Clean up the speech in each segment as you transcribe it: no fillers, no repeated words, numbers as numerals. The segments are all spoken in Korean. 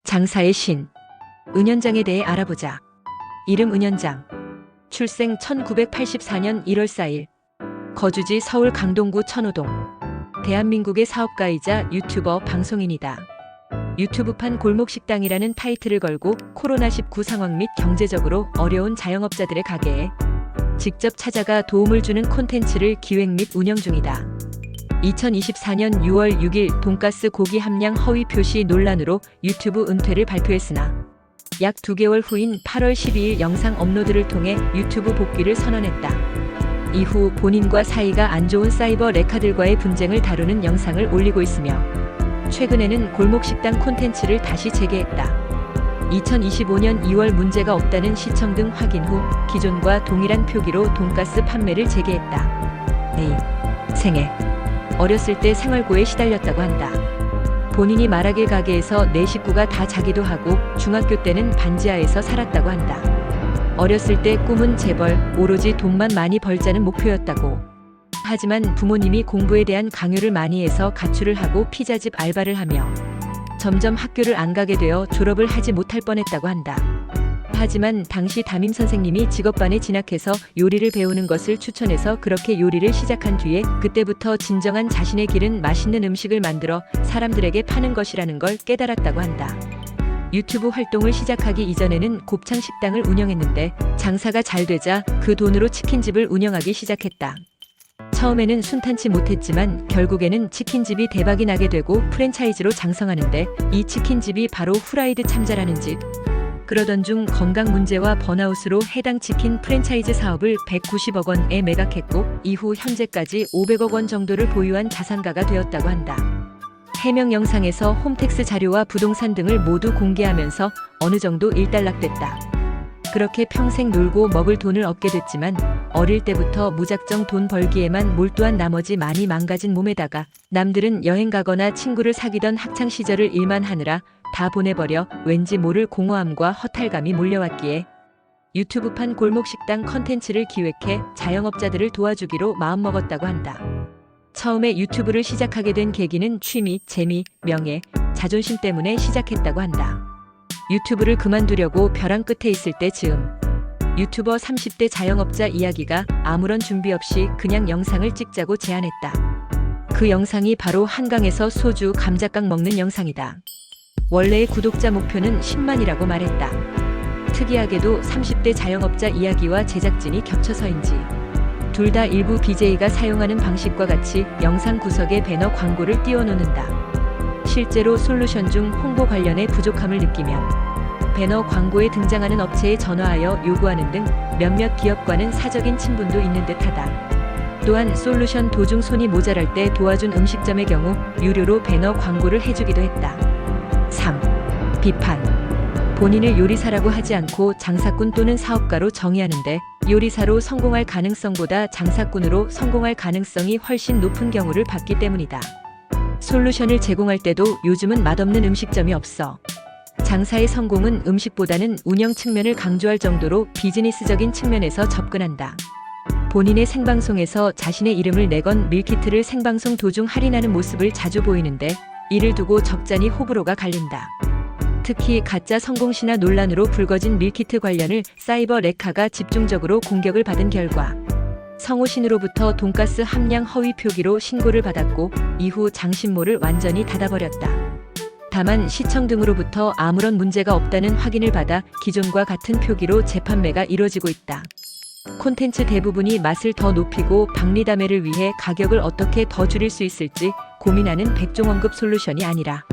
장사의 신. 은현장에 대해 알아보자. 이름 은현장. 출생 1984년 1월 4일. 거주지 서울 강동구 천호동. 대한민국의 사업가이자 유튜버 방송인이다. 유튜브판 골목식당이라는 타이틀을 걸고 코로나19 상황 및 경제적으로 어려운 자영업자들의 가게에 직접 찾아가 도움을 주는 콘텐츠를 기획 및 운영 중이다. 2024년 6월 6일 돈가스 고기 함량 허위 표시 논란으로 유튜브 은퇴를 발표했으나 약 2개월 후인 8월 12일 영상 업로드를 통해 유튜브 복귀를 선언했다. 이후 본인과 사이가 안 좋은 사이버 레카들과의 분쟁을 다루는 영상을 올리고 있으며 최근에는 골목식당 콘텐츠를 다시 재개했다. 2025년 2월 문제가 없다는 시청 등 확인 후 기존과 동일한 표기로 돈가스 판매를 재개했다. A. 생애. 어렸을 때 생활고에 시달렸다고 한다. 본인이 말하길 가게에서 내 식구가 다 자기도 하고 중학교 때는 반지하에서 살았다고 한다. 어렸을 때 꿈은 재벌, 오로지 돈만 많이 벌자는 목표였다고. 하지만 부모님이 공부에 대한 강요를 많이 해서 가출을 하고 피자집 알바를 하며 점점 학교를 안 가게 되어 졸업을 하지 못할 뻔했다고 한다. 하지만 당시 담임 선생님이 직업반에 진학해서 요리를 배우는 것을 추천해서 그렇게 요리를 시작한 뒤에 그때부터 진정한 자신의 길은 맛있는 음식을 만들어 사람들에게 파는 것이라는 걸 깨달았다고 한다. 유튜브 활동을 시작하기 이전에는 곱창 식당을 운영했는데 장사가 잘 되자 그 돈으로 치킨집을 운영하기 시작했다. 처음에는 순탄치 못했지만 결국에는 치킨집이 대박이 나게 되고 프랜차이즈로 장성하는데 이 치킨집이 바로 후라이드 참자라는 집. 그러던 중 건강 문제와 번아웃으로 해당 치킨 프랜차이즈 사업을 190억 원에 매각했고 이후 현재까지 500억 원 정도를 보유한 자산가가 되었다고 한다. 해명 영상에서 홈택스 자료와 부동산 등을 모두 공개하면서 어느 정도 일단락됐다. 그렇게 평생 놀고 먹을 돈을 얻게 됐지만 어릴 때부터 무작정 돈 벌기에만 몰두한 나머지 많이 망가진 몸에다가 남들은 여행 가거나 친구를 사귀던 학창 시절을 일만 하느라 다 보내버려 왠지 모를 공허함과 허탈감이 몰려왔기에 유튜브판 골목식당 컨텐츠를 기획해 자영업자들을 도와주기로 마음먹었다고 한다. 처음에 유튜브를 시작하게 된 계기는 취미, 재미, 명예, 자존심 때문에 시작했다고 한다. 유튜브를 그만두려고 벼랑 끝에 있을 때 즈음. 유튜버 30대 자영업자 이야기가 아무런 준비 없이 그냥 영상을 찍자고 제안했다. 그 영상이 바로 한강에서 소주, 감자깡 먹는 영상이다. 원래의 구독자 목표는 10만이라고 말했다. 특이하게도 30대 자영업자 이야기와 제작진이 겹쳐서인지 둘 다 일부 BJ가 사용하는 방식과 같이 영상 구석에 배너 광고를 띄워놓는다. 실제로 솔루션 중 홍보 관련의 부족함을 느끼면 배너 광고에 등장하는 업체에 전화하여 요구하는 등 몇몇 기업과는 사적인 친분도 있는 듯하다. 또한 솔루션 도중 손이 모자랄 때 도와준 음식점의 경우 유료로 배너 광고를 해주기도 했다. 3. 비판. 본인을 요리사라고 하지 않고 장사꾼 또는 사업가로 정의하는데 요리사로 성공할 가능성보다 장사꾼으로 성공할 가능성이 훨씬 높은 경우를 봤기 때문이다. 솔루션을 제공할 때도 요즘은 맛없는 음식점이 없어. 장사의 성공은 음식보다는 운영 측면을 강조할 정도로 비즈니스적인 측면에서 접근한다. 본인의 생방송에서 자신의 이름을 내건 밀키트를 생방송 도중 할인하는 모습을 자주 보이는데 이를 두고 적잖이 호불호가 갈린다. 특히 가짜 성공신화 논란으로 불거진 밀키트 관련을 사이버 레카가 집중적으로 공격을 받은 결과 성호 신으로부터 돈가스 함량 허위 표기로 신고를 받았고 이후 장신모를 완전히 닫아버렸다. 다만 시청 등으로부터 아무런 문제가 없다는 확인을 받아 기존과 같은 표기로 재판매가 이뤄지고 있다. 콘텐츠 대부분이 맛을 더 높이고 박리담회를 위해 가격을 어떻게 더 줄일 수 있을지 고민하는 백종원급 솔루션이 아니라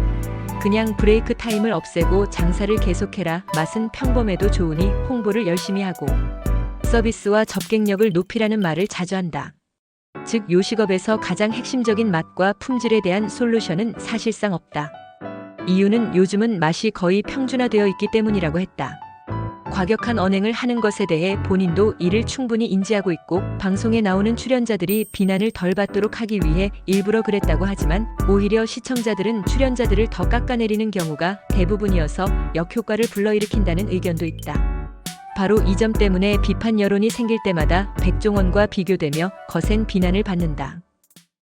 그냥 브레이크 타임을 없애고 장사를 계속해라. 맛은 평범해도 좋으니 홍보를 열심히 하고 서비스와 접객력을 높이라는 말을 자주 한다. 즉 요식업에서 가장 핵심적인 맛과 품질에 대한 솔루션은 사실상 없다. 이유는 요즘은 맛이 거의 평준화되어 있기 때문이라고 했다. 과격한 언행을 하는 것에 대해 본인도 이를 충분히 인지하고 있고 방송에 나오는 출연자들이 비난을 덜 받도록 하기 위해 일부러 그랬다고 하지만 오히려 시청자들은 출연자들을 더 깎아내리는 경우가 대부분이어서 역효과를 불러일으킨다는 의견도 있다. 바로 이 점 때문에 비판 여론이 생길 때마다 백종원과 비교되며 거센 비난을 받는다.